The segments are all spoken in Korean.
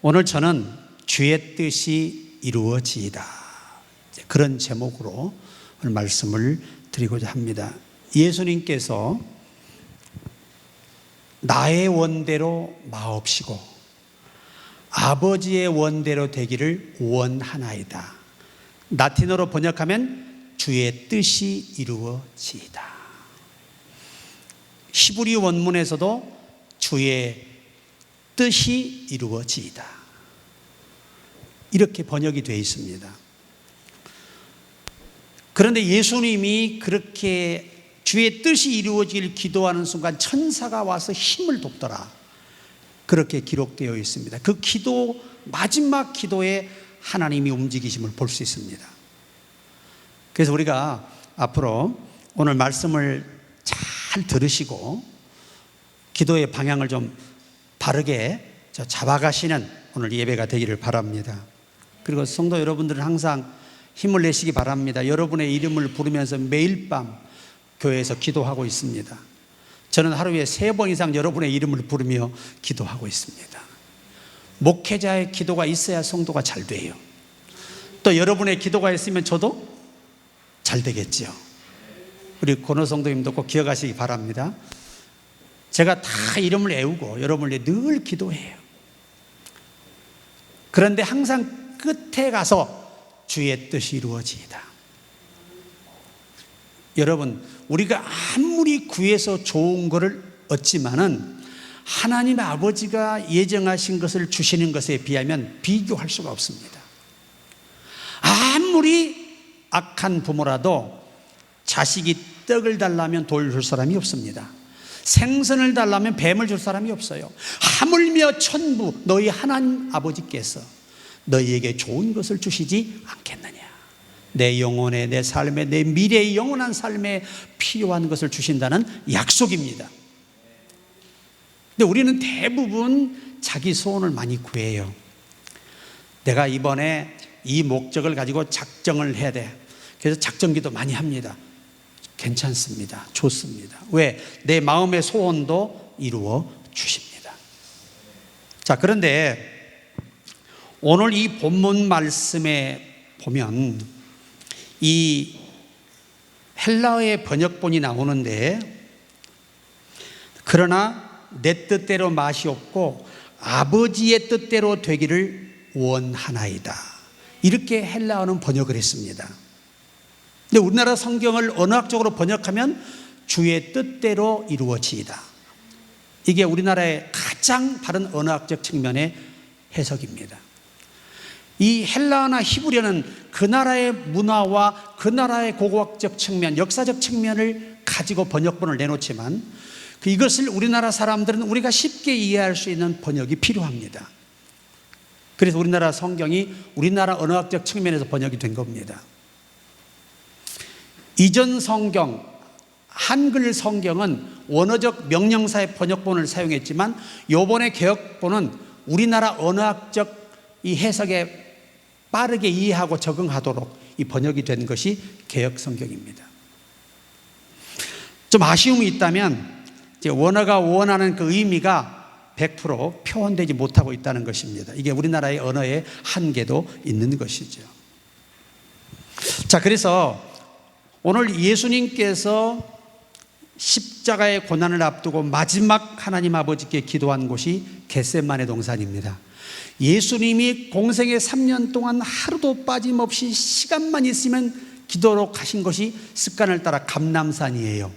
오늘 저는 주의 뜻이 이루어지이다, 그런 제목으로 오늘 말씀을 드리고자 합니다. 예수님께서 나의 원대로 마옵시고 아버지의 원대로 되기를 원하나이다. 라틴어로 번역하면 주의 뜻이 이루어지이다. 히브리 원문에서도 주의 뜻이 이루어지이다, 이렇게 번역이 되어 있습니다. 그런데 예수님이 그렇게 주의 뜻이 이루어지길 기도하는 순간 천사가 와서 힘을 돕더라, 그렇게 기록되어 있습니다. 그 기도, 마지막 기도에 하나님이 움직이심을 볼 수 있습니다. 그래서 우리가 앞으로 오늘 말씀을 잘 들으시고 기도의 방향을 좀 바르게 잡아가시는 오늘 예배가 되기를 바랍니다. 그리고 성도 여러분들은 항상 힘을 내시기 바랍니다. 여러분의 이름을 부르면서 매일 밤 교회에서 기도하고 있습니다. 저는 하루에 3번 이상 여러분의 이름을 부르며 기도하고 있습니다. 목회자의 기도가 있어야 성도가 잘 돼요. 또 여러분의 기도가 있으면 저도 잘 되겠죠. 우리 권호 성도님도 꼭 기억하시기 바랍니다. 제가 다 이름을 외우고 여러분을 위해 늘 기도해요. 그런데 항상 끝에 가서 주의 뜻이 이루어지이다. 여러분, 우리가 아무리 구해서 좋은 것을 얻지만은 하나님 아버지가 예정하신 것을 주시는 것에 비하면 비교할 수가 없습니다. 아무리 악한 부모라도 자식이 떡을 달라면 돌 줄 사람이 없습니다. 생선을 달라면 뱀을 줄 사람이 없어요. 하물며 천부 너희 하나님 아버지께서 너희에게 좋은 것을 주시지 않겠느냐. 내 영혼에, 내 삶에, 내 미래의 영원한 삶에 필요한 것을 주신다는 약속입니다. 근데 우리는 대부분 자기 소원을 많이 구해요. 내가 이번에 이 목적을 가지고 작정을 해야 돼. 그래서 작정기도 많이 합니다. 괜찮습니다. 좋습니다. 왜? 내 마음의 소원도 이루어 주십니다. 자, 그런데 오늘 이 본문 말씀에 보면 이 헬라어의 번역본이 나오는데, 그러나 내 뜻대로 마시옵고 아버지의 뜻대로 되기를 원하나이다, 이렇게 헬라어는 번역을 했습니다. 근데 우리나라 성경을 언어학적으로 번역하면 주의 뜻대로 이루어지이다, 이게 우리나라의 가장 바른 언어학적 측면의 해석입니다. 이 헬라어나 히브리어는 그 나라의 문화와 그 나라의 고고학적 측면, 역사적 측면을 가지고 번역본을 내놓지만 이것을 우리나라 사람들은 우리가 쉽게 이해할 수 있는 번역이 필요합니다. 그래서 우리나라 성경이 우리나라 언어학적 측면에서 번역이 된 겁니다. 이전 성경, 한글 성경은 원어적 명령사의 번역본을 사용했지만 이번에 개역본은 우리나라 언어학적 이 해석에 빠르게 이해하고 적응하도록 이 번역이 된 것이 개역 성경입니다. 좀 아쉬움이 있다면 원어가 원하는 그 의미가 100% 표현되지 못하고 있다는 것입니다. 이게 우리나라의 언어의 한계도 있는 것이죠. 자, 그래서 오늘 예수님께서 십자가의 고난을 앞두고 마지막 하나님 아버지께 기도한 곳이 겟세마네 동산입니다. 예수님이 공생의 3년 동안 하루도 빠짐없이 시간만 있으면 기도로 가신 것이 습관을 따라 감람산이에요.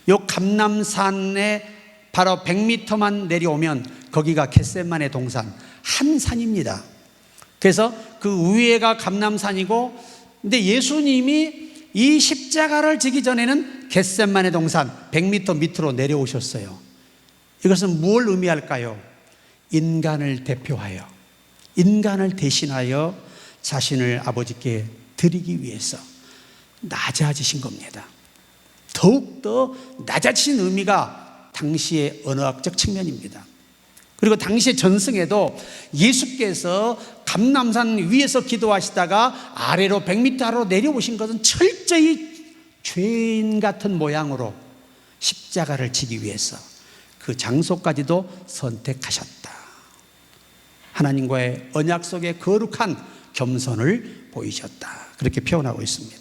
이 감람산에 바로 100m만 내려오면 거기가 겟세마네 동산, 한 산입니다. 그래서 그 위에가 감람산이고, 근데 예수님이 이 십자가를 지기 전에는 겟세마네 동산 100m 밑으로 내려오셨어요. 이것은 뭘 의미할까요? 인간을 대표하여, 인간을 대신하여 자신을 아버지께 드리기 위해서 낮아지신 겁니다. 더욱더 낮아지신 의미가 당시의 언어학적 측면입니다. 그리고 당시의 전승에도 예수께서 감람산 위에서 기도하시다가 아래로 100m 아래로 내려오신 것은 철저히 죄인 같은 모양으로 십자가를 지기 위해서 그 장소까지도 선택하셨다. 하나님과의 언약 속의 거룩한 겸손을 보이셨다. 그렇게 표현하고 있습니다.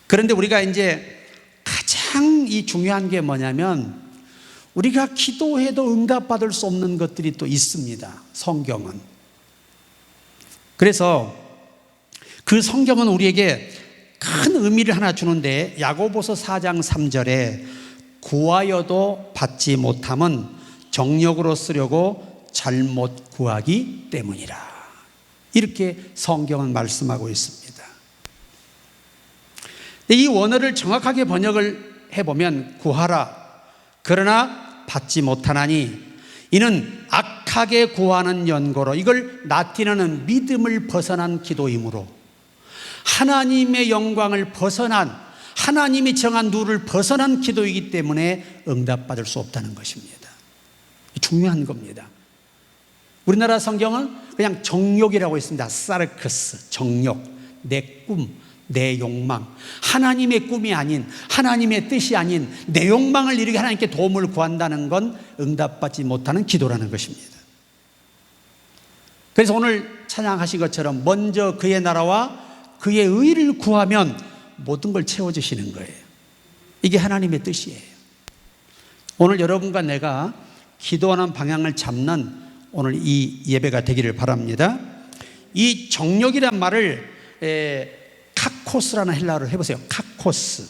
그런데 우리가 이제 가장 이 중요한 게 뭐냐면 우리가 기도해도 응답받을 수 없는 것들이 또 있습니다. 성경은. 그래서 그 성경은 우리에게 큰 의미를 하나 주는데 야고보서 4장 3절에 구하여도 받지 못함은 정욕으로 쓰려고 잘못 구하기 때문이라. 이렇게 성경은 말씀하고 있습니다. 이 원어를 정확하게 번역을 해보면 구하라 그러나 받지 못하나니 이는 악하게 구하는 연고로, 이걸 라틴어는 믿음을 벗어난 기도이므로 하나님의 영광을 벗어난, 하나님이 정한 룰을 벗어난 기도이기 때문에 응답받을 수 없다는 것입니다. 중요한 겁니다. 우리나라 성경은 그냥 정욕이라고 있습니다. 사르크스, 정욕, 내 꿈, 내 욕망, 하나님의 꿈이 아닌, 하나님의 뜻이 아닌 내 욕망을 이루게 하나님께 도움을 구한다는 건 응답받지 못하는 기도라는 것입니다. 그래서 오늘 찬양하신 것처럼 먼저 그의 나라와 그의 의를 구하면 모든 걸 채워주시는 거예요. 이게 하나님의 뜻이에요. 오늘 여러분과 내가 기도하는 방향을 잡는 오늘 이 예배가 되기를 바랍니다. 이 정욕이란 말을 카코스라는 헬라어를 해보세요. 카코스.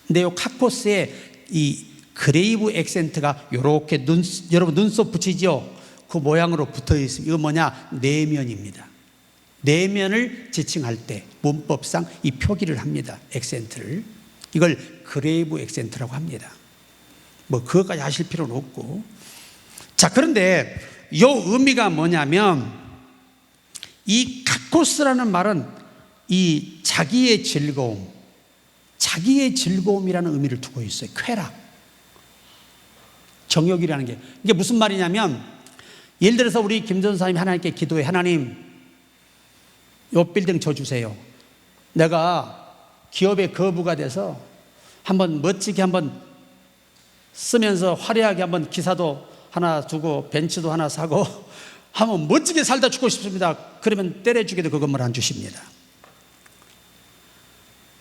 근데 이 카코스에 이 그레이브 액센트가 이렇게 여러분 눈썹 붙이죠? 그 모양으로 붙어 있습니다. 이거 뭐냐? 내면입니다. 내면을 지칭할 때 문법상 이 표기를 합니다. 액센트를. 이걸 그레이브 액센트라고 합니다. 뭐 그것까지 하실 필요는 없고. 자, 그런데 이 의미가 뭐냐면 이 카코스라는 말은 이 자기의 즐거움, 자기의 즐거움이라는 의미를 두고 있어요. 쾌락, 정욕이라는 게. 이게 무슨 말이냐면 예를 들어서 우리 김 전사님이 하나님께 기도해. 하나님, 요 빌딩 줘주세요. 내가 기업의 거부가 돼서 한번 멋지게 한번 쓰면서 화려하게 한번 기사도 하나 두고 벤츠도 하나 사고 한번 멋지게 살다 죽고 싶습니다. 그러면 때려주게도 그 건물 안 주십니다.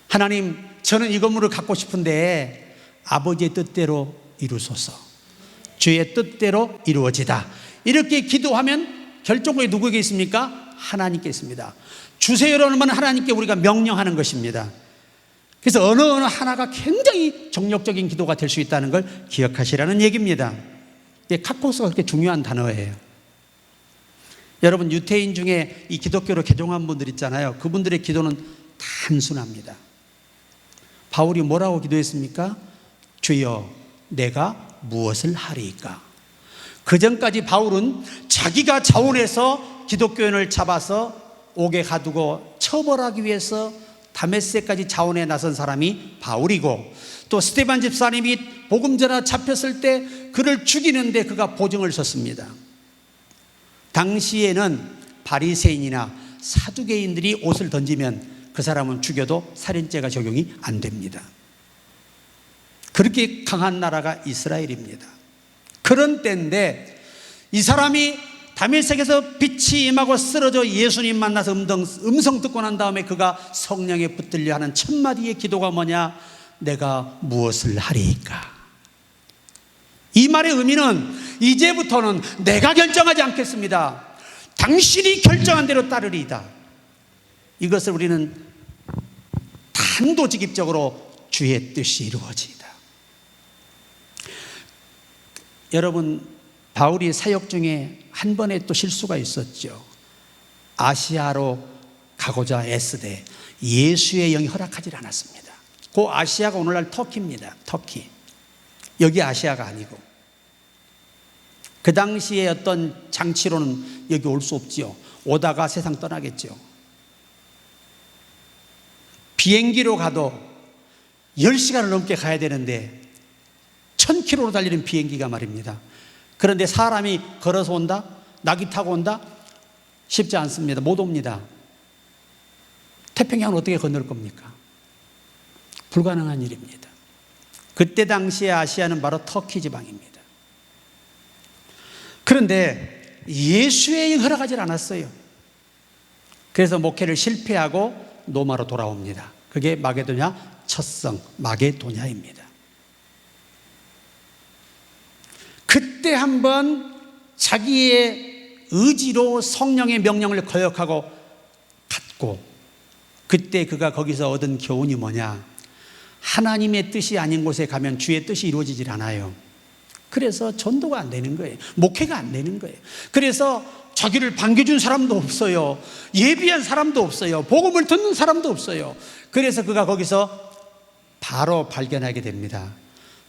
하나님, 저는 이 건물을 갖고 싶은데 아버지의 뜻대로 이루소서. 주의 뜻대로 이루어지다. 이렇게 기도하면 결정권이 누구에게 있습니까? 하나님께 있습니다. 주세요라는 하나님께 우리가 명령하는 것입니다. 그래서 어느 하나가 굉장히 정력적인 기도가 될 수 있다는 걸 기억하시라는 얘기입니다. 카코스가 그렇게 중요한 단어예요. 여러분, 유태인 중에 이 기독교로 개종한 분들 있잖아요. 그분들의 기도는 단순합니다. 바울이 뭐라고 기도했습니까? 주여, 내가 무엇을 하리이까? 그 전까지 바울은 자기가 자원해서 기독교인을 잡아서 옥에 가두고 처벌하기 위해서 다메섹까지 자원해 나선 사람이 바울이고, 또 스데반 집사님이 복음 전하 잡혔을 때 그를 죽이는데 그가 보증을 섰습니다. 당시에는 바리새인이나 사두개인들이 옷을 던지면 그 사람은 죽여도 살인죄가 적용이 안 됩니다. 그렇게 강한 나라가 이스라엘입니다. 그런 때인데 이 사람이 다메섹에서 빛이 임하고 쓰러져 예수님 만나서 음성 듣고 난 다음에 그가 성령에 붙들려 하는 첫 마디의 기도가 뭐냐? 내가 무엇을 하리이까? 이 말의 의미는 이제부터는 내가 결정하지 않겠습니다. 당신이 결정한 대로 따르리이다. 이것을 우리는 단도직입적으로 주의 뜻이 이루어지이다. 여러분, 바울이 사역 중에 한 번의 또 실수가 있었죠. 아시아로 가고자 애쓰되 예수의 영이 허락하지 않았습니다. 그 아시아가 오늘날 터키입니다. 터키. 여기 아시아가 아니고. 그 당시에 어떤 장치로는 여기 올 수 없지요. 오다가 세상 떠나겠죠. 비행기로 가도 10시간을 넘게 가야 되는데 1000km로 달리는 비행기가 말입니다. 그런데 사람이 걸어서 온다? 낙이 타고 온다? 쉽지 않습니다. 못 옵니다. 태평양을 어떻게 건널 겁니까? 불가능한 일입니다. 그때 당시에 아시아는 바로 터키 지방입니다. 그런데 예수의 허락하지 않았어요. 그래서 목회를 실패하고 로마로 돌아옵니다. 그게 마게도냐 첫성 마게도냐입니다. 그때 한번 자기의 의지로 성령의 명령을 거역하고 갔고, 그때 그가 거기서 얻은 교훈이 뭐냐? 하나님의 뜻이 아닌 곳에 가면 주의 뜻이 이루어지질 않아요. 그래서 전도가 안 되는 거예요. 목회가 안 되는 거예요. 그래서 자기를 반겨준 사람도 없어요. 예비한 사람도 없어요. 복음을 듣는 사람도 없어요. 그래서 그가 거기서 바로 발견하게 됩니다.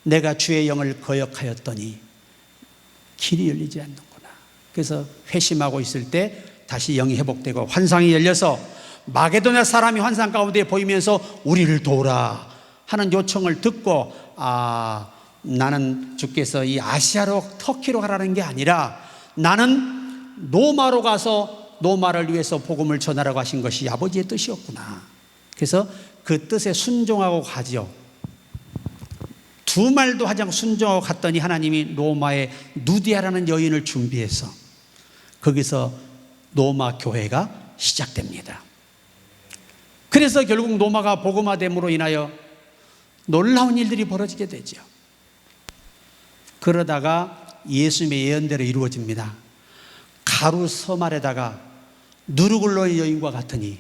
내가 주의 영을 거역하였더니 길이 열리지 않는구나. 그래서 회심하고 있을 때 다시 영이 회복되고 환상이 열려서 마게도냐 사람이 환상 가운데 보이면서 우리를 도우라 하는 요청을 듣고, 나는 주께서 이 아시아로 터키로 가라는 게 아니라 나는 로마로 가서 로마를 위해서 복음을 전하라고 하신 것이 아버지의 뜻이었구나. 그래서 그 뜻에 순종하고 가죠. 두 말도 하지 않고 순종하고 갔더니 하나님이 로마에 누디아라는 여인을 준비해서 거기서 로마 교회가 시작됩니다. 그래서 결국 로마가 복음화됨으로 인하여 놀라운 일들이 벌어지게 되죠. 그러다가 예수님의 예언대로 이루어집니다. 가루 섬 아래다가 누르글로의 여인과 같으니,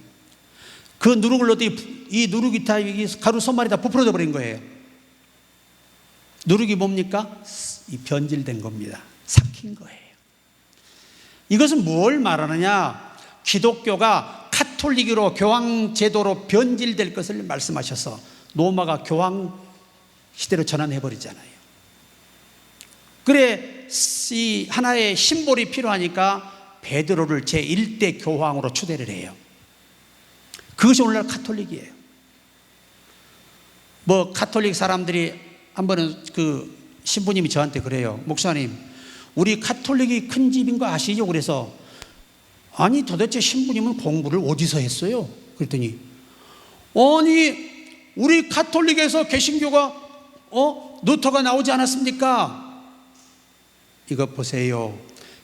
그 누르글로도 이 누룩이 다 가루 섬 아래다 부풀어져 버린 거예요. 누룩이 뭡니까? 이 변질된 겁니다. 삭힌 거예요. 이것은 뭘 말하느냐? 기독교가 카톨릭으로 교황 제도로 변질될 것을 말씀하셔서 로마가 교황 시대로 전환해버리잖아요. 그래, 이 하나의 심볼이 필요하니까 베드로를 제1대 교황으로 추대를 해요. 그것이 오늘날 카톨릭이에요. 카톨릭 사람들이 한 번은 그 신부님이 저한테 그래요. 목사님, 우리 카톨릭이 큰 집인 거 아시죠? 그래서 아니 도대체 신부님은 공부를 어디서 했어요? 그랬더니 아니 우리 카톨릭에서 개신교가 루터가 나오지 않았습니까? 이거 보세요.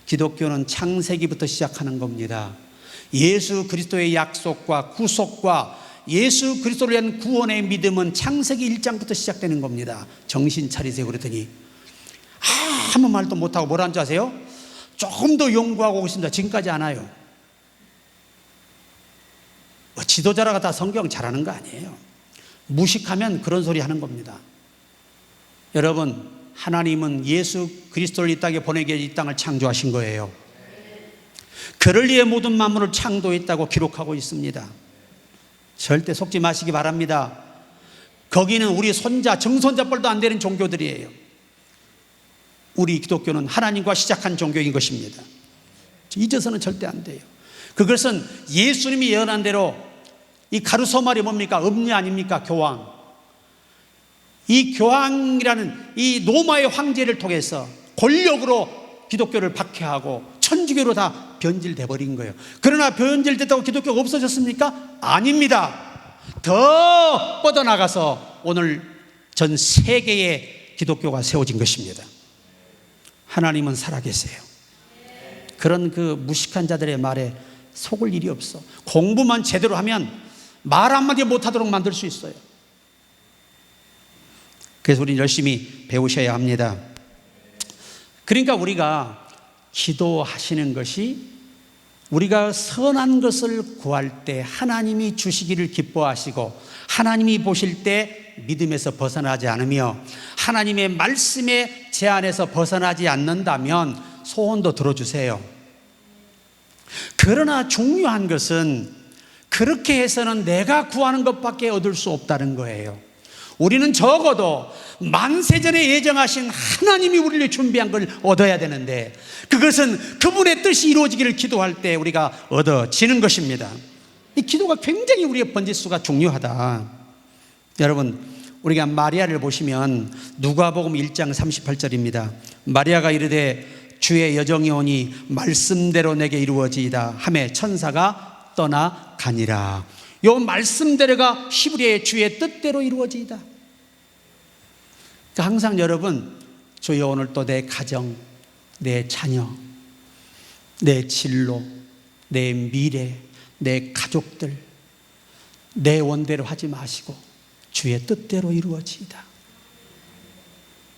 기독교는 창세기부터 시작하는 겁니다. 예수 그리스도의 약속과 구속과 예수 그리스도를 위한 구원의 믿음은 창세기 1장부터 시작되는 겁니다. 정신 차리세요. 그랬더니 아무 말도 못하고 뭐라는 줄 아세요? 조금 더 연구하고 있습니다. 지금까지 안 와요. 지도자라가 다 성경 잘하는 거 아니에요. 무식하면 그런 소리 하는 겁니다. 여러분, 하나님은 예수 그리스도를 이 땅에 보내기 위해 이 땅을 창조하신 거예요. 그를 위해 모든 만물을 창조했다고 기록하고 있습니다. 절대 속지 마시기 바랍니다. 거기는 우리 손자, 정손자뻘도 안 되는 종교들이에요. 우리 기독교는 하나님과 시작한 종교인 것입니다. 잊어서는 절대 안 돼요. 그것은 예수님이 예언한 대로 이 가루소말이 뭡니까? 음녀 아닙니까? 교황. 이 교황이라는 이 로마의 황제를 통해서 권력으로 기독교를 박해하고 천주교로 다 변질돼 버린 거예요. 그러나 변질됐다고 기독교가 없어졌습니까? 아닙니다. 더 뻗어나가서 오늘 전 세계에 기독교가 세워진 것입니다. 하나님은 살아계세요. 그런 그 무식한 자들의 말에 속을 일이 없어. 공부만 제대로 하면 말 한마디 못하도록 만들 수 있어요. 그래서 우리는 열심히 배우셔야 합니다. 그러니까 우리가 기도하시는 것이, 우리가 선한 것을 구할 때 하나님이 주시기를 기뻐하시고 하나님이 보실 때 믿음에서 벗어나지 않으며 하나님의 말씀의 제한에서 벗어나지 않는다면 소원도 들어주세요. 그러나 중요한 것은 그렇게 해서는 내가 구하는 것밖에 얻을 수 없다는 거예요. 우리는 적어도 만세전에 예정하신 하나님이 우리를 준비한 걸 얻어야 되는데, 그것은 그분의 뜻이 이루어지기를 기도할 때 우리가 얻어지는 것입니다. 이 기도가 굉장히 우리의 번지수가 중요하다. 여러분, 우리가 마리아를 보시면 누가복음 1장 38절입니다. 마리아가 이르되 주의 여정이 오니 말씀대로 내게 이루어지이다 하매 천사가 떠나가니라. 요 말씀대로가 히브리어의 주의 뜻대로 이루어지이다. 항상 여러분, 주여 오늘 또 내 가정, 내 자녀, 내 진로, 내 미래, 내 가족들, 내 원대로 하지 마시고 주의 뜻대로 이루어지이다.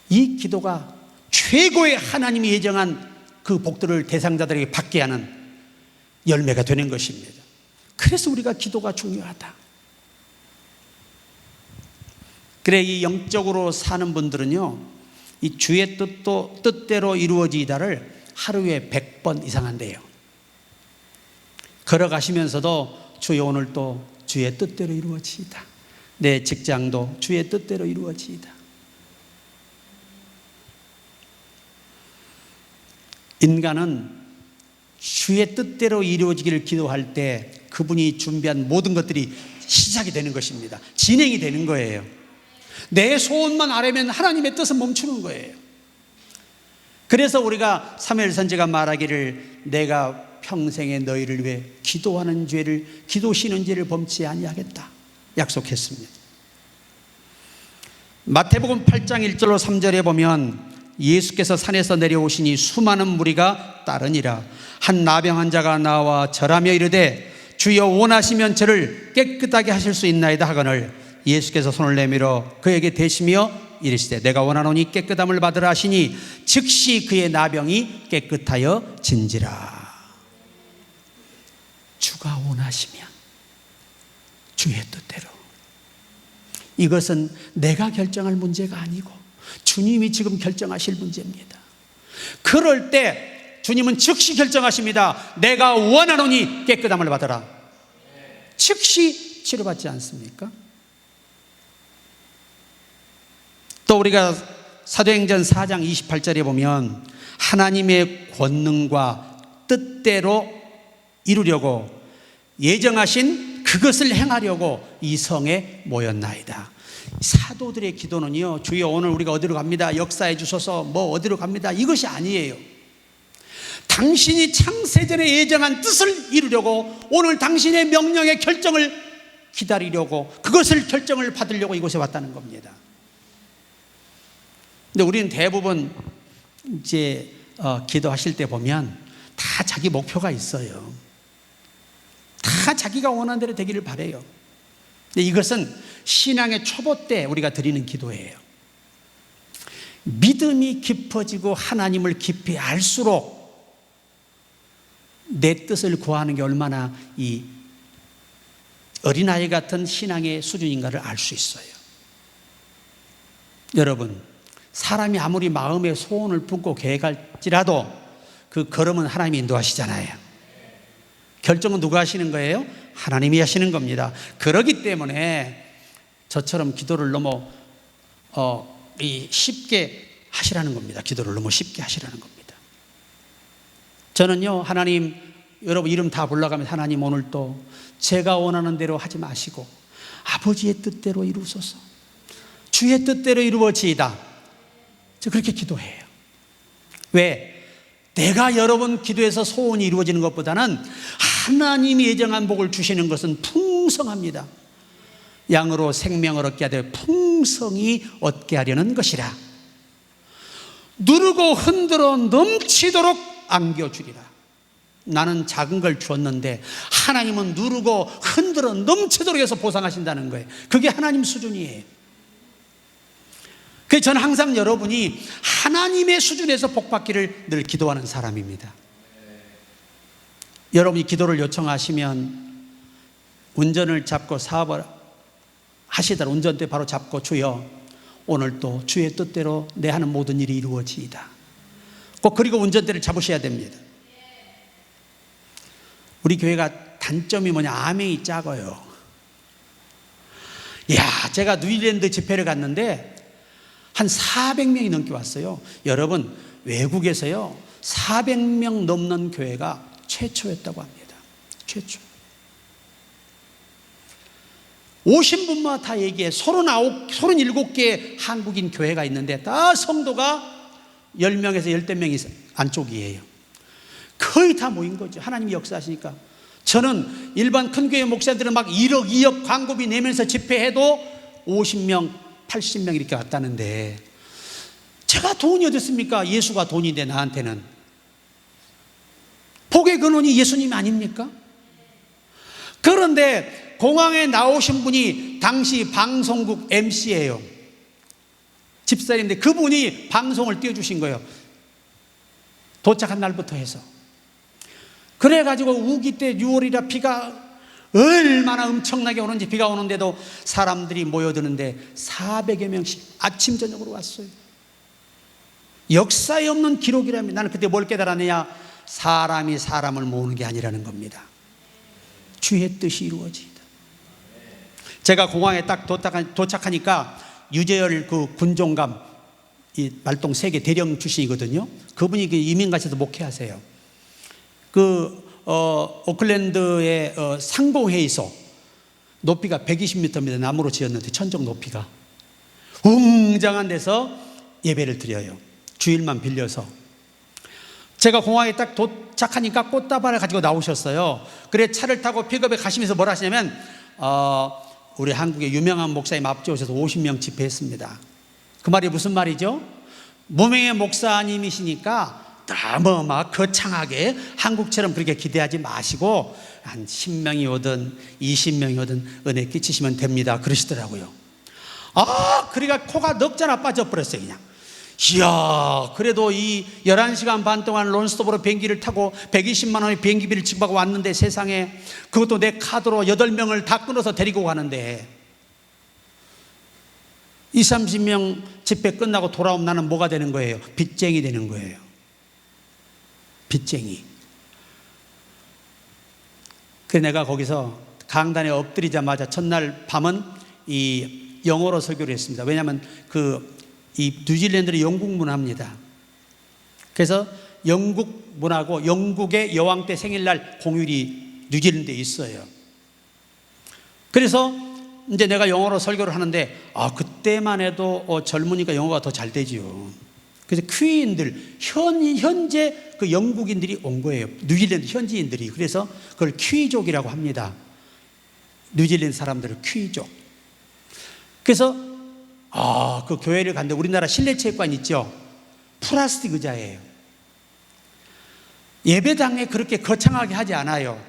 이 기도가 최고의 하나님이 예정한 그 복들을 대상자들에게 받게 하는 열매가 되는 것입니다. 그래서 우리가 기도가 중요하다. 그래, 이 영적으로 사는 분들은요, 이 주의 뜻대로 이루어지이다를 하루에 100번 이상 한대요. 걸어가시면서도 주여 오늘 또 주의 뜻대로 이루어지이다. 내 직장도 주의 뜻대로 이루어지이다. 인간은 주의 뜻대로 이루어지기를 기도할 때 그분이 준비한 모든 것들이 시작이 되는 것입니다. 진행이 되는 거예요. 내 소원만 아뢰면 하나님의 뜻은 멈추는 거예요. 그래서 우리가 사무엘 선지가 말하기를 내가 평생에 너희를 위해 기도하는 죄를, 기도시는 죄를 범치 아니하겠다 약속했습니다. 마태복음 8장 1절로 3절에 보면 예수께서 산에서 내려오시니 수많은 무리가 따르니라. 한 나병 환자가 나와 절하며 이르되 주여 원하시면 저를 깨끗하게 하실 수 있나이다 하거늘 예수께서 손을 내밀어 그에게 대시며 이르시되 내가 원하노니 깨끗함을 받으라 하시니 즉시 그의 나병이 깨끗하여 진지라. 주가 원하시면 주의 뜻대로. 이것은 내가 결정할 문제가 아니고 주님이 지금 결정하실 문제입니다. 그럴 때 주님은 즉시 결정하십니다. 내가 원하노니 깨끗함을 받아라. 즉시 치료받지 않습니까? 또 우리가 사도행전 4장 28절에 보면 하나님의 권능과 뜻대로 이루려고 예정하신 그것을 행하려고 이 성에 모였나이다. 사도들의 기도는요, 주여 오늘 우리가 어디로 갑니다, 역사해 주소서, 뭐 어디로 갑니다, 이것이 아니에요. 당신이 창세전에 예정한 뜻을 이루려고, 오늘 당신의 명령의 결정을 기다리려고, 그것을 결정을 받으려고 이곳에 왔다는 겁니다. 근데 우리는 대부분 이제 기도하실 때 보면 다 자기 목표가 있어요. 다 자기가 원하는 대로 되기를 바라요. 근데 이것은 신앙의 초보 때 우리가 드리는 기도예요. 믿음이 깊어지고 하나님을 깊이 알수록 내 뜻을 구하는 게 얼마나 이 어린아이 같은 신앙의 수준인가를 알 수 있어요. 여러분, 사람이 아무리 마음에 소원을 품고 계획할지라도 그 걸음은 하나님이 인도하시잖아요. 결정은 누가 하시는 거예요? 하나님이 하시는 겁니다. 그렇기 때문에 저처럼 기도를 너무 쉽게 하시라는 겁니다. 기도를 너무 쉽게 하시라는 겁니다. 저는요, 하나님, 여러분 이름 다 불러가면서 하나님 오늘 또 제가 원하는 대로 하지 마시고 아버지의 뜻대로 이루소서, 주의 뜻대로 이루어지이다. 저 그렇게 기도해요. 왜? 내가 여러분 기도해서 소원이 이루어지는 것보다는 하나님이 예정한 복을 주시는 것은 풍성합니다. 양으로 생명을 얻게 하되 풍성히 얻게 하려는 것이라. 누르고 흔들어 넘치도록 안겨주리라. 나는 작은 걸 주었는데 하나님은 누르고 흔들어 넘치도록 해서 보상하신다는 거예요. 그게 하나님 수준이에요. 그래서 저는 항상 여러분이 하나님의 수준에서 복받기를 늘 기도하는 사람입니다. 여러분이 기도를 요청하시면 운전을 잡고 사업을 하시더라 운전대 바로 잡고 주여 오늘 또 주의 뜻대로 내 하는 모든 일이 이루어지이다. 꼭 그리고 운전대를 잡으셔야 됩니다. 우리 교회가 단점이 뭐냐, 아멘이 작아요. 제가 뉴질랜드 집회를 갔는데 한 400명이 넘게 왔어요. 여러분, 외국에서요 400명 넘는 교회가 최초였다고 합니다. 최초. 오신 분마다 다 얘기해. 37개의 한국인 교회가 있는데 다 성도가 10명에서 10명 안쪽이에요. 거의 다 모인 거죠. 하나님이 역사하시니까. 저는 일반 큰 교회 목사들은 막 1억, 2억 광고비 내면서 집회해도 50명, 80명 이렇게 왔다는데 제가 돈이 어디 있습니까? 예수가 돈인데 나한테는 복의 근원이 예수님 아닙니까? 그런데 공항에 나오신 분이 당시 방송국 MC예요. 집사님인데 그분이 방송을 띄워주신 거예요. 도착한 날부터 해서. 그래가지고 우기 때 6월이라 비가 얼마나 엄청나게 오는지, 비가 오는데도 사람들이 모여드는데 400여 명씩 아침 저녁으로 왔어요. 역사에 없는 기록이라면, 나는 그때 뭘 깨달았느냐, 사람이 사람을 모으는 게 아니라는 겁니다. 주의 뜻이 이루어지다. 제가 공항에 딱 도착하니까 유재열 그 군종감, 이 말동 세계 대령 출신이거든요. 그분이 그 이민가에서 목회하세요. 오클랜드의 상공회의소 높이가 120m입니다. 나무로 지었는데 천정 높이가 웅장한 데서 예배를 드려요. 주일만 빌려서. 제가 공항에 딱 도착하니까 꽃다발을 가지고 나오셨어요. 그래 차를 타고 픽업에 가시면서 뭘 하시냐면 우리 한국의 유명한 목사님 앞에 오셔서 50명 집회했습니다. 그 말이 무슨 말이죠? 무명의 목사님이시니까 너무 막 거창하게 한국처럼 그렇게 기대하지 마시고 한 10명이 오든 20명이 오든 은혜 끼치시면 됩니다 그러시더라고요. 그러니까 코가 넉자나 빠져버렸어요. 그냥 이야, 그래도 이 11시간 반 동안 론스톱으로 비행기를 타고 120만 원의 비행기비를 지급하고 왔는데, 세상에, 그것도 내 카드로 8명을 다 끊어서 데리고 가는데 20, 30명 집회 끝나고 돌아오면 나는 뭐가 되는 거예요? 빚쟁이 되는 거예요. 빚쟁이. 그래서 내가 거기서 강단에 엎드리자마자 첫날 밤은 이 영어로 설교를 했습니다. 왜냐하면 이 뉴질랜드는 영국 문화입니다. 그래서 영국 문화고 영국의 여왕 때 생일날 공휴일이 뉴질랜드에 있어요. 그래서 이제 내가 영어로 설교를 하는데 그때만 해도 젊으니까 영어가 더 잘 되지요. 그래서 퀴인들, 현재 그 영국인들이 온 거예요. 뉴질랜드 현지인들이. 그래서 그걸 퀴족이라고 합니다. 뉴질랜드 사람들을 퀴족. 그래서 그 교회를 갔는데 우리나라 실내체육관 있죠? 플라스틱 의자예요. 예배당에 그렇게 거창하게 하지 않아요.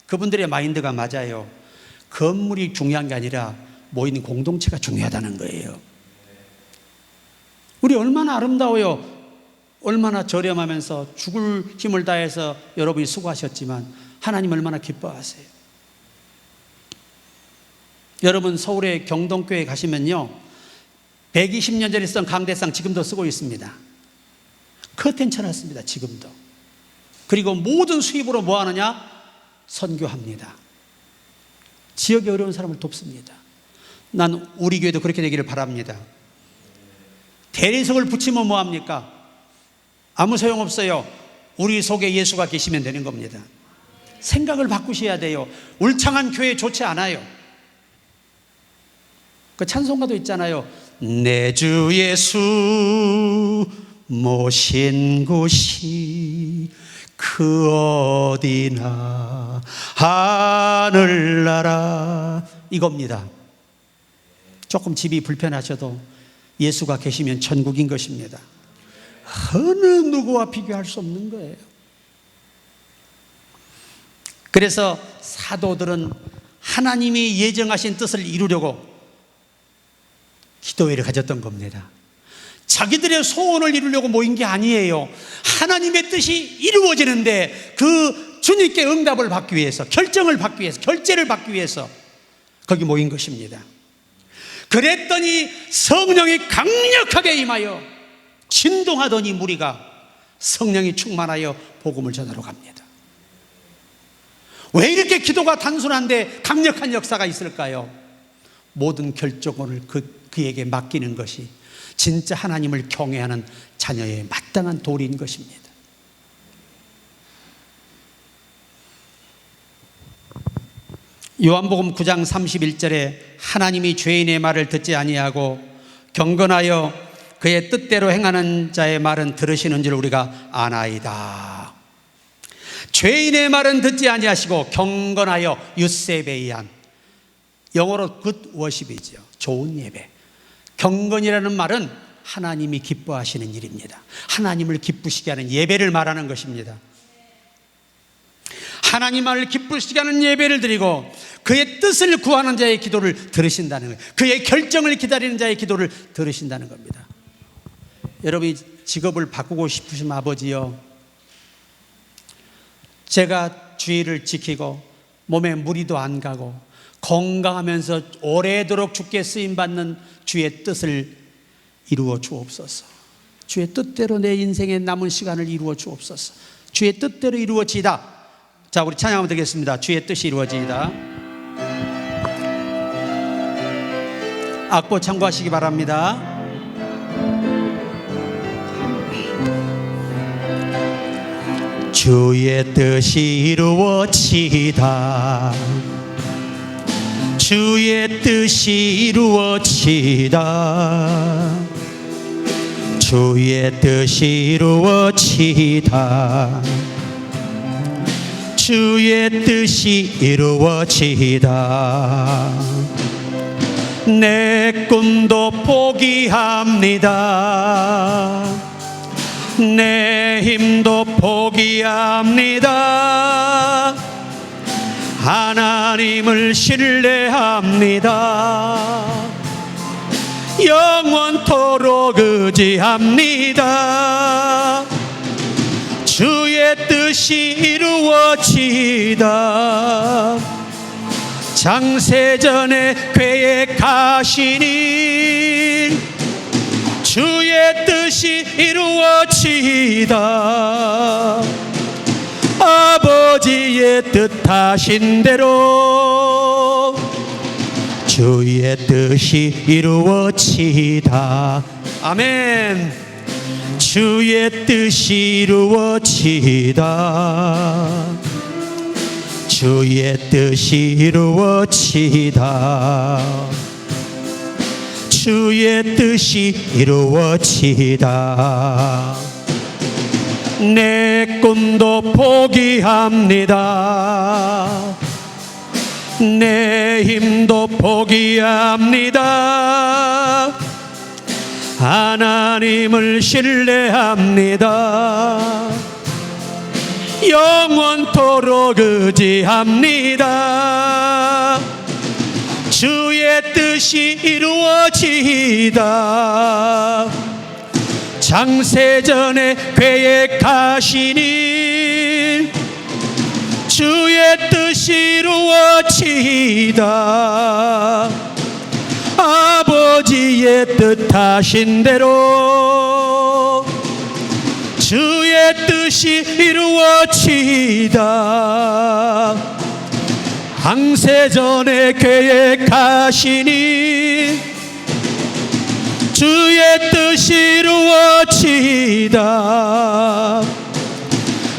그분들의 마인드가 맞아요. 건물이 중요한 게 아니라 모이는 공동체가 중요하다는 거예요. 우리 얼마나 아름다워요. 얼마나 저렴하면서 죽을 힘을 다해서 여러분이 수고하셨지만 하나님 얼마나 기뻐하세요. 여러분 서울의 경동교회 가시면요, 120년 전에 쓰던 강대상 지금도 쓰고 있습니다. 커튼 쳐놨습니다. 지금도. 그리고 모든 수입으로 뭐 하느냐? 선교합니다. 지역에 어려운 사람을 돕습니다. 난 우리 교회도 그렇게 되기를 바랍니다. 대리석을 붙이면 뭐합니까? 아무 소용없어요. 우리 속에 예수가 계시면 되는 겁니다. 생각을 바꾸셔야 돼요. 울창한 교회 좋지 않아요. 그 찬송가도 있잖아요. 내 주 예수 모신 곳이 그 어디나 하늘나라, 이겁니다. 조금 집이 불편하셔도 예수가 계시면 천국인 것입니다. 어느 누구와 비교할 수 없는 거예요. 그래서 사도들은 하나님이 예정하신 뜻을 이루려고 기도회를 가졌던 겁니다. 자기들의 소원을 이루려고 모인 게 아니에요. 하나님의 뜻이 이루어지는데 그 주님께 응답을 받기 위해서, 결정을 받기 위해서, 결제를 받기 위해서 거기 모인 것입니다. 그랬더니 성령이 강력하게 임하여 진동하더니 무리가 성령이 충만하여 복음을 전하러 갑니다. 왜 이렇게 기도가 단순한데 강력한 역사가 있을까요? 모든 결정권을 그에게 맡기는 것이 진짜 하나님을 경외하는 자녀의 마땅한 도리인 것입니다. 요한복음 9장 31절에 하나님이 죄인의 말을 듣지 아니하고 경건하여 그의 뜻대로 행하는 자의 말은 들으시는 줄 우리가 아나이다. 죄인의 말은 듣지 아니하시고 경건하여 유세베이한, 영어로 good worship이죠. 좋은 예배. 경건이라는 말은 하나님이 기뻐하시는 일입니다. 하나님을 기쁘시게 하는 예배를 말하는 것입니다. 하나님을 기쁘시게 하는 예배를 드리고 그의 뜻을 구하는 자의 기도를 들으신다는 거예요. 그의 결정을 기다리는 자의 기도를 들으신다는 겁니다. 여러분이 직업을 바꾸고 싶으신 아버지요, 제가 주의를 지키고 몸에 무리도 안 가고 건강하면서 오래도록 주께 쓰임받는 주의 뜻을 이루어 주옵소서. 주의 뜻대로 내 인생의 남은 시간을 이루어 주옵소서. 주의 뜻대로 이루어지이다. 자, 우리 찬양하면 되겠습니다. 주의 뜻이 이루어지이다. 악보 참고하시기 바랍니다. 주의 뜻이 이루어지이다. 주의 뜻이 이루어지이다. 주의 뜻이 이루어지이다. 주의 뜻이 이루어지이다. 내 꿈도 포기합니다. 내 힘도 포기합니다. 하나님을 신뢰합니다. 영원토록 의지합니다. 주의 뜻이 이루어지이다. 장세전에 계획하시니 주의 뜻이 이루어지이다. 아버지의 뜻하신 대로 주의 뜻이 이루어지이다. 아멘. 주의 뜻이 이루어지이다. 주의 뜻이 이루어지이다. 주의 뜻이 이루어지이다. 내 꿈도 포기합니다. 내 힘도 포기합니다. 하나님을 신뢰합니다. 영원토록 의지합니다. 주의 뜻이 이루어지이다. 장세전에 계획하시니 주의 뜻이 이루어지이다. 아버지의 뜻하신 대로 주의 뜻이 이루어지이다. 항세전에 계획하시니 주의 뜻이 이루어지이다.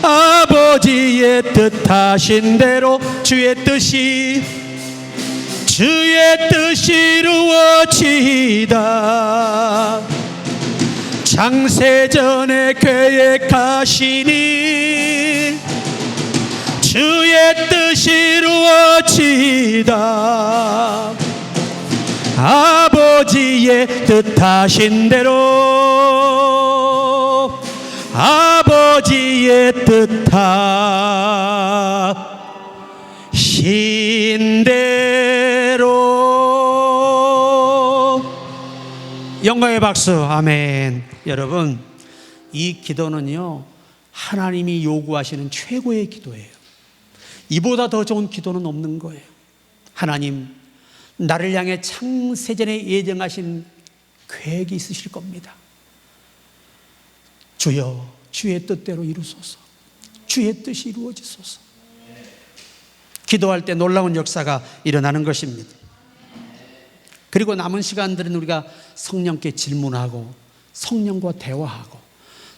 아버지의 뜻하신 대로 주의 뜻이 이루어지이다. 장세전에 계획하시니 주의 뜻이 이루어지이다. 아버지의 뜻하신 대로 아버지의 뜻하신 대로. 영광의 박수. 아멘. 여러분, 이 기도는요, 하나님이 요구하시는 최고의 기도예요. 이보다 더 좋은 기도는 없는 거예요. 하나님, 나를 향해 창세전에 예정하신 계획이 있으실 겁니다. 주여, 주의 뜻대로 이루소서. 주의 뜻이 이루어지소서. 기도할 때 놀라운 역사가 일어나는 것입니다. 그리고 남은 시간들은 우리가 성령께 질문하고 성령과 대화하고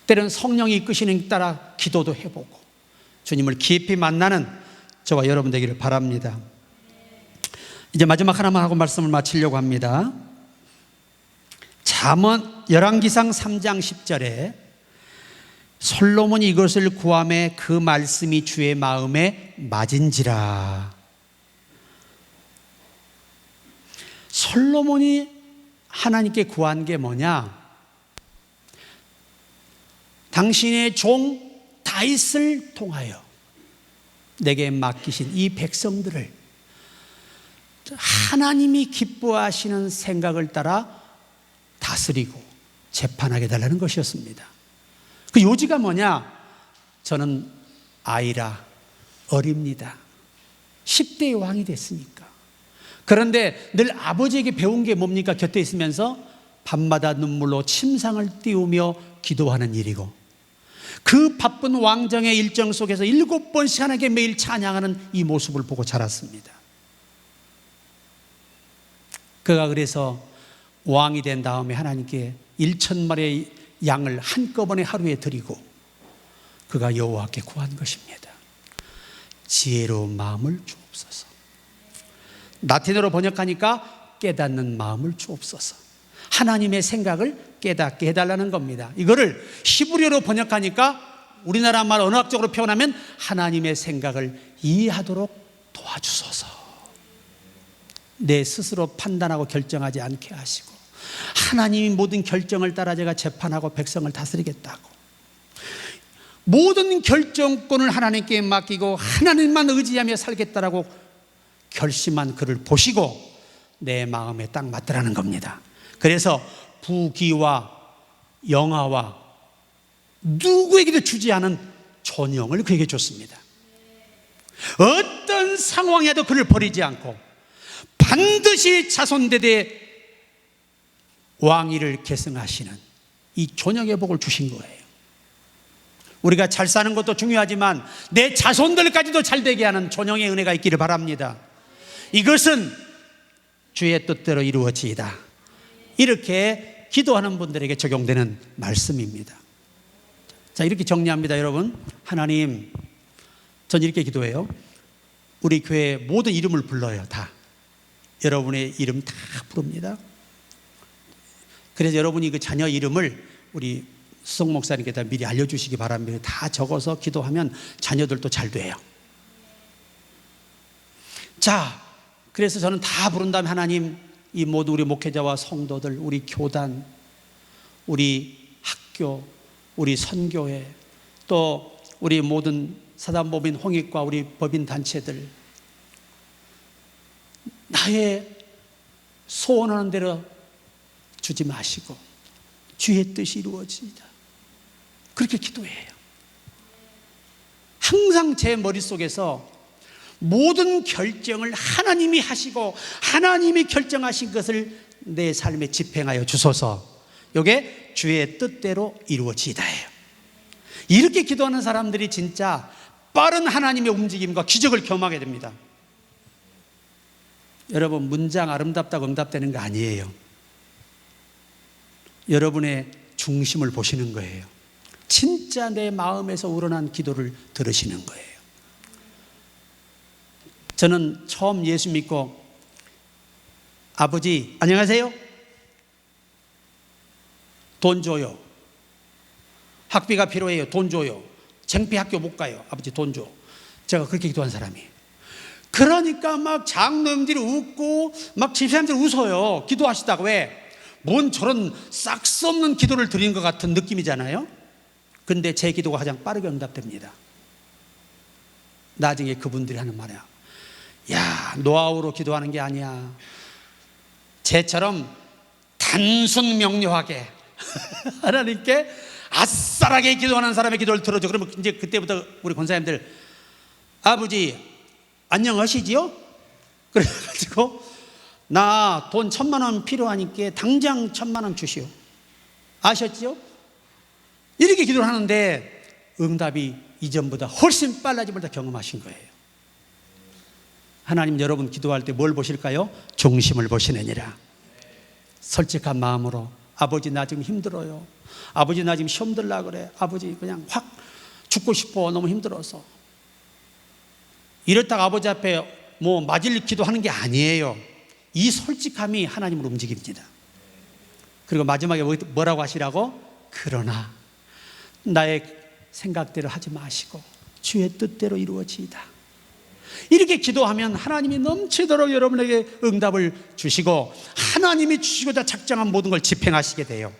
때로는 성령이 이끄시는 따라 기도도 해보고 주님을 깊이 만나는 저와 여러분 되기를 바랍니다. 이제 마지막 하나만 하고 말씀을 마치려고 합니다. 잠언 열왕기상 3장 10절에 솔로몬이 이것을 구하매 그 말씀이 주의 마음에 맞은지라. 솔로몬이 하나님께 구한 게 뭐냐? 당신의 종 다윗을 통하여 내게 맡기신 이 백성들을 하나님이 기뻐하시는 생각을 따라 다스리고 재판하게 달라는 것이었습니다. 그 요지가 뭐냐? 저는 아이라 어립니다. 10대의 왕이 됐으니까. 그런데 늘 아버지에게 배운 게 뭡니까? 곁에 있으면서 밤마다 눈물로 침상을 띄우며 기도하는 일이고, 그 바쁜 왕정의 일정 속에서 7번씩 하나님께 매일 찬양하는 이 모습을 보고 자랐습니다. 그가 그래서 왕이 된 다음에 하나님께 1,000마리의 양을 한꺼번에 하루에 드리고 그가 여호와께 구한 것입니다. 지혜로운 마음을 주옵소서. 라틴어로 번역하니까 깨닫는 마음을 주옵소서. 하나님의 생각을 깨닫게 해달라는 겁니다. 이거를 히브리어로 번역하니까 우리나라 말 언어학적으로 표현하면 하나님의 생각을 이해하도록 도와주소서. 내 스스로 판단하고 결정하지 않게 하시고, 하나님이 모든 결정을 따라 제가 재판하고 백성을 다스리겠다고, 모든 결정권을 하나님께 맡기고 하나님만 의지하며 살겠다라고 결심한 그를 보시고 내 마음에 딱 맞더라는 겁니다. 그래서 부귀와 영화와 누구에게도 주지 않은 존영을 그에게 줬습니다. 어떤 상황에도 그를 버리지 않고 반드시 자손대대 왕위를 계승하시는 이 존영의 복을 주신 거예요. 우리가 잘 사는 것도 중요하지만 내 자손들까지도 잘 되게 하는 존영의 은혜가 있기를 바랍니다. 이것은 주의 뜻대로 이루어지이다. 이렇게 기도하는 분들에게 적용되는 말씀입니다. 자, 이렇게 정리합니다. 여러분, 하나님, 전 이렇게 기도해요. 우리 교회 모든 이름을 불러요. 다 여러분의 이름 다 부릅니다. 그래서 여러분이 그 자녀 이름을 우리 수석 목사님께 다 미리 알려주시기 바랍니다. 다 적어서 기도하면 자녀들도 잘 돼요. 자, 그래서 저는 다 부른 다음에 하나님, 이 모두 우리 목회자와 성도들, 우리 교단, 우리 학교, 우리 선교회, 또 우리 모든 사단법인 홍익과 우리 법인 단체들, 나의 소원하는 대로 주지 마시고 주의 뜻이 이루어지이다. 그렇게 기도해요. 항상 제 머릿속에서 모든 결정을 하나님이 하시고 하나님이 결정하신 것을 내 삶에 집행하여 주소서. 이게 주의 뜻대로 이루어지이다예요. 이렇게 기도하는 사람들이 진짜 빠른 하나님의 움직임과 기적을 경험하게 됩니다. 여러분, 문장 아름답다고 응답되는 거 아니에요. 여러분의 중심을 보시는 거예요. 진짜 내 마음에서 우러난 기도를 들으시는 거예요. 저는 처음 예수 믿고 아버지 안녕하세요, 돈 줘요, 학비가 필요해요, 돈 줘요, 창피 학교 못 가요, 아버지 돈 줘. 제가 그렇게 기도한 사람이에요. 그러니까 막 장로님들이 웃고 막 집사람들이 웃어요. 기도하시다가. 왜? 뭔 저런 싹스 없는 기도를 드리는 것 같은 느낌이잖아요. 근데 제 기도가 가장 빠르게 응답됩니다. 나중에 그분들이 하는 말이야, 야, 노하우로 기도하는 게 아니야, 쟤처럼 단순 명료하게 하나님께 아싸라게 기도하는 사람의 기도를 들어줘. 그러면 이제 그때부터 우리 권사님들, 아버지 안녕하시지요? 그래가지고 나 돈 1,000만 원 필요하니까 당장 1,000만 원 주시오. 아셨죠? 이렇게 기도를 하는데 응답이 이전보다 훨씬 빨라짐을 다 경험하신 거예요. 하나님, 여러분 기도할 때 뭘 보실까요? 중심을 보시느니라. 솔직한 마음으로, 아버지 나 지금 힘들어요, 아버지 나 지금 시험 들려고 그래, 아버지 그냥 확 죽고 싶어, 너무 힘들어서. 이렇다가 아버지 앞에 뭐 맞을 기도하는 게 아니에요. 이 솔직함이 하나님을 움직입니다. 그리고 마지막에 뭐라고 하시라고? 그러나 나의 생각대로 하지 마시고 주의 뜻대로 이루어지이다. 이렇게 기도하면 하나님이 넘치도록 여러분에게 응답을 주시고 하나님이 주시고자 작정한 모든 걸 집행하시게 돼요.